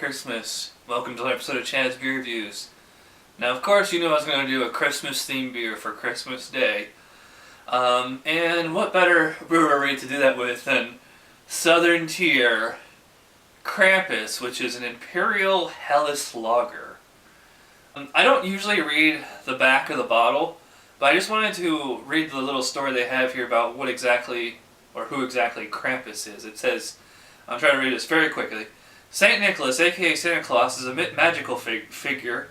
Christmas. Welcome to another episode of Chad's Beer Reviews. Now, of course, you know I was going to do a Christmas-themed beer for Christmas Day. And what better brewery to do that with than Southern Tier Krampus, which is an Imperial Helles Lager. I don't usually read the back of the bottle, but I just wanted to read the little story they have here about what exactly, or who exactly Krampus is. It says, I'm trying to read this very quickly. St. Nicholas, aka Santa Claus, is a magical figure,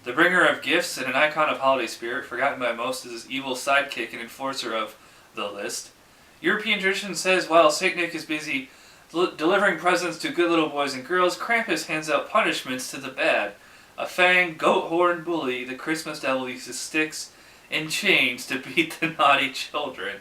the bringer of gifts and an icon of holiday spirit, forgotten by most as his evil sidekick and enforcer of the list. European tradition says while St. Nick is busy delivering presents to good little boys and girls, Krampus hands out punishments to the bad. A fanged, goat-horned bully, the Christmas devil uses sticks and chains to beat the naughty children.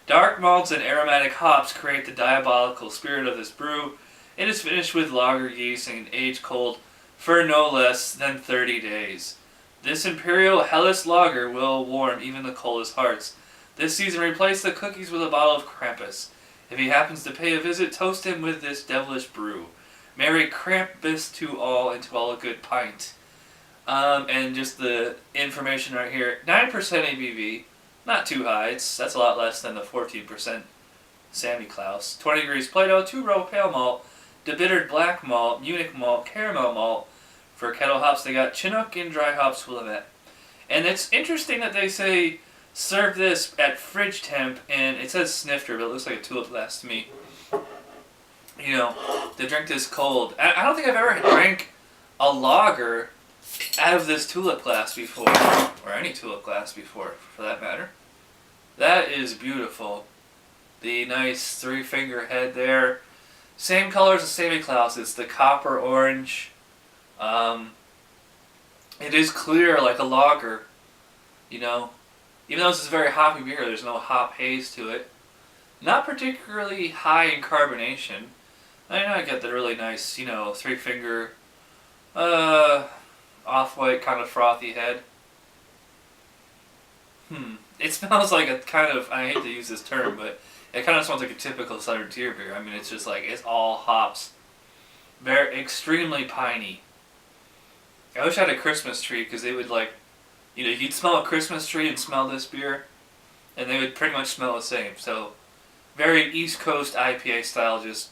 Dark malts and aromatic hops create the diabolical spirit of this brew. It is finished with lager yeast and aged cold for no less than 30 days. This Imperial Helles Lager will warm even the coldest hearts. This season, replace the cookies with a bottle of Krampus. If he happens to pay a visit, toast him with this devilish brew. Merry Krampus to all and to all a good pint. And just the information right here, 9% ABV, not too high. That's a lot less than the 14% Santa Claus. 20 degrees Plato, 2-row pale malt, debittered black malt, Munich malt, caramel malt. For kettle hops, they got Chinook and dry hops 𝓂𝓻𝓬𝓻𝓲𝓷. And it's interesting that they say serve this at fridge temp, and it says snifter, but it looks like a tulip glass to me. You know, to drink this cold. I don't think I've ever drank a lager out of this tulip glass before, or any tulip glass before, for that matter. That is beautiful. The nice 3-finger head there. Same color as the Santa Claus. It's the copper orange. It is clear like a lager, you know. Even though this is a very hoppy beer, there's no hop haze to it. Not particularly high in carbonation. I know I get the really nice, you know, 3-finger, off-white kind of frothy head. It smells like a kind of, I hate to use this term, but it kind of smells like a typical Southern Tier beer. I mean, it's just like, it's all hops. Very, extremely piney. I wish I had a Christmas tree, because they would like, you know, you'd smell a Christmas tree and smell this beer, and they would pretty much smell the same. So, very East Coast IPA style, just,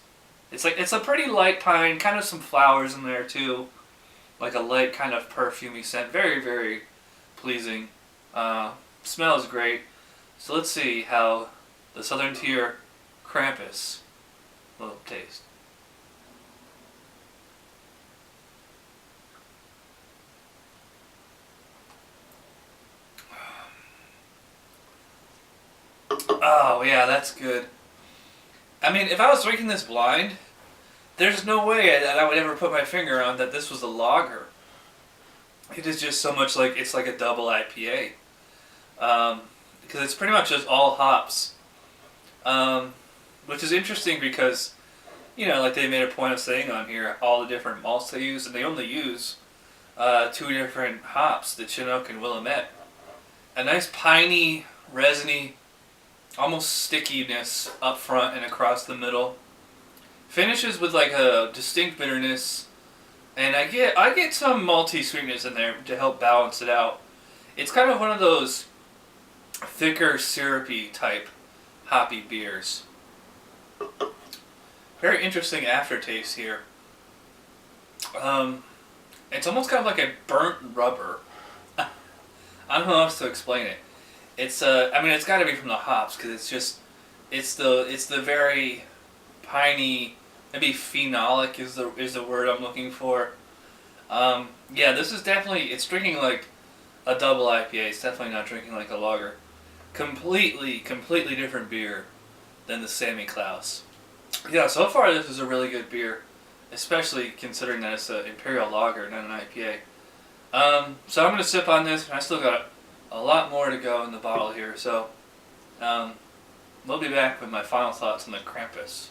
it's a pretty light pine, kind of some flowers in there too. Like a light kind of perfumey scent. Very, very pleasing. Smells great. So let's see how the Southern Tier Krampus will taste. Oh, yeah, that's good. I mean, if I was drinking this blind, there's no way that I would ever put my finger on that this was a lager. It is just so much like, it's like a double IPA. Because it's pretty much just all hops. Which is interesting because, you know, like they made a point of saying on here, all the different malts they use, and they only use 2 different hops, the Chinook and 𝓂𝓬𝓬𝓻𝓲𝓷. A nice piney, resiny, almost stickiness up front and across the middle. Finishes with like a distinct bitterness, and I get some malty sweetness in there to help balance it out. It's kind of one of those thicker, syrupy type hoppy beers. Very interesting aftertaste here. It's almost kind of like a burnt rubber. I don't know how else to explain it. It's I mean, it's got to be from the hops, because it's just, it's the very piney, maybe phenolic is the word I'm looking for. Yeah, this is definitely, it's drinking like a double IPA. It's definitely not drinking like a lager. Completely different beer than the Santa Claus. Yeah, so far this is a really good beer, especially considering that it's an Imperial Lager, not an IPA. So I'm going to sip on this, and I still got a lot more to go in the bottle here, so we'll be back with my final thoughts on the Krampus.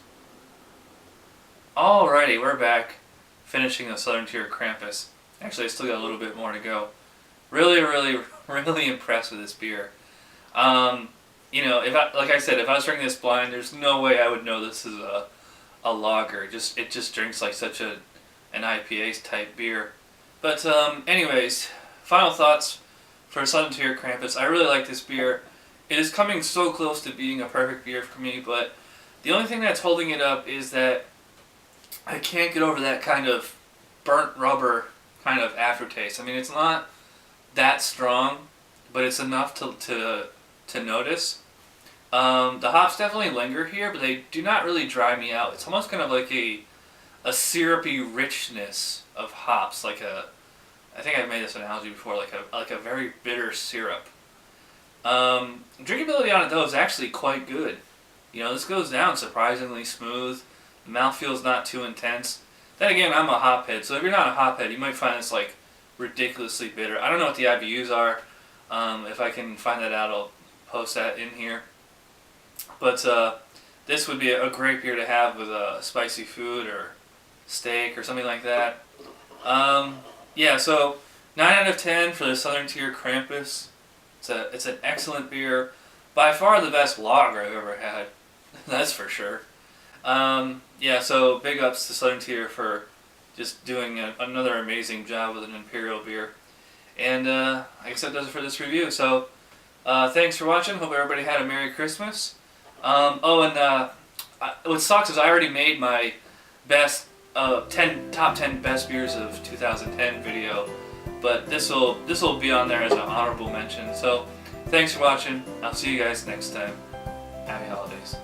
Alrighty, we're back, finishing the Southern Tier Krampus. Actually, I still got a little bit more to go. Really impressed with this beer. You know, like I said, if I was drinking this blind, there's no way I would know this is a lager. It just drinks like such an an IPA type beer. But anyways, final thoughts for Southern Tier Krampus. I really like this beer. It is coming so close to being a perfect beer for me, but the only thing that's holding it up is that I can't get over that kind of burnt rubber kind of aftertaste. I mean, it's not that strong, but it's enough to notice. The hops definitely linger here, but they do not really dry me out. It's almost kind of like a syrupy richness of hops, like I think I've made this analogy before, like a very bitter syrup. Drinkability on it though is actually quite good. You know, this goes down surprisingly smooth. The mouthfeel's not too intense. Then again, I'm a hophead, so if you're not a hophead, you might find this like ridiculously bitter. I don't know what the IBUs are. If I can find that out, I'll post that in here. But this would be a great beer to have with spicy food or steak or something like that. Yeah, so 9 out of 10 for the Southern Tier Krampus. It's an excellent beer. By far the best lager I've ever had. That's for sure. Yeah, so big ups to Southern Tier for just doing another amazing job with an Imperial beer. And I guess that does it for this review. So thanks for watching. Hope everybody had a Merry Christmas. What sucks is I already made my best top 10 best beers of 2010 video, but this will be on there as an honorable mention. So thanks for watching. I'll see you guys next time. Happy holidays.